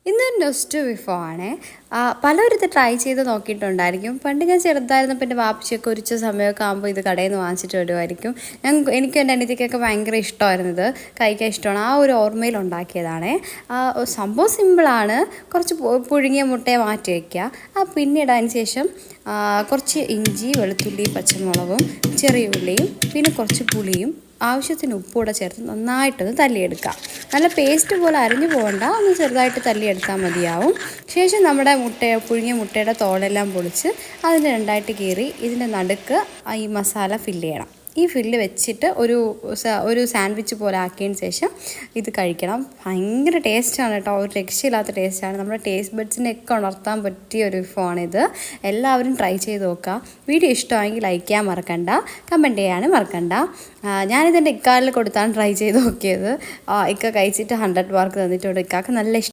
ഇന്നൊരു നൊസ്റ്റു വിഭവമാണ്. പലരും ഇത് ട്രൈ ചെയ്ത് നോക്കിയിട്ടുണ്ടായിരിക്കും. പണ്ട് ഞാൻ ചെറുതായിരുന്നപ്പോൾ എൻ്റെ വാപ്പച്ചിയൊക്കെ ഉച്ച സമയമൊക്കെ ആകുമ്പോൾ ഇത് കടയിൽ നിന്ന് വാങ്ങിച്ചിട്ട് വരുമായിരിക്കും. എനിക്കും എൻ്റെ അനിയത്തിക്കൊക്കെ ഭയങ്കര ഇഷ്ടമായിരുന്നു, ഇത് കഴിക്കാൻ ഇഷ്ടമാണ്. ആ ഒരു ഓർമ്മയിൽ ഉണ്ടാക്കിയതാണ്. സംഭവം സിമ്പിളാണ്. കുറച്ച് പുഴുങ്ങിയ മുട്ടയെ മാറ്റി വയ്ക്കുക. പിന്നീട് അതിന് ശേഷം കുറച്ച് ഇഞ്ചി, വെളുത്തുള്ളി, പച്ചമുളകും ചെറിയ ഉള്ളിയും പിന്നെ കുറച്ച് പുളിയും ആവശ്യത്തിന് ഉപ്പൂടെ ചേർത്ത് നന്നായിട്ടൊന്ന് തല്ലിയെടുക്കുക. നല്ല പേസ്റ്റ് പോലെ അരിഞ്ഞു പോകണ്ട, ഒന്ന് ചെറുതായിട്ട് തല്ലിയെടുത്താൽ മതിയാവും. ശേഷം നമ്മുടെ പുഴുങ്ങിയ മുട്ടയുടെ തോടെല്ലാം പൊളിച്ച് അതിൻ്റെ രണ്ടായിട്ട് കീറി ഇതിൻ്റെ നടുക്ക് ഈ മസാല ഫില്ല് ചെയ്യണം. ഈ ഫില്ല് വെച്ചിട്ട് ഒരു സാൻഡ്വിച്ച് പോലെ ആക്കിയതിന് ശേഷം ഇത് കഴിക്കണം. ഭയങ്കര ടേസ്റ്റാണ് കേട്ടോ, ഒരു രക്ഷയില്ലാത്ത ടേസ്റ്റാണ്. നമ്മുടെ ടേസ്റ്റ് ബഡ്സിനെയൊക്കെ ഉണർത്താൻ പറ്റിയ ഒരു വിഭവമാണിത്. എല്ലാവരും ട്രൈ ചെയ്ത് നോക്കുക. വീഡിയോ ഇഷ്ടമായെങ്കിൽ ലൈക്ക് ചെയ്യാൻ മറക്കണ്ട, കമൻറ്റ് ചെയ്യാനും മറക്കണ്ട. ഞാനിതെൻ്റെ ഇക്കാലിൽ കൊടുത്താണ് ട്രൈ ചെയ്ത് നോക്കിയത്. ഇക്ക കഴിച്ചിട്ട് 100 മാർക്ക് തന്നിട്ടുണ്ട്. ഇക്കാക്ക് നല്ല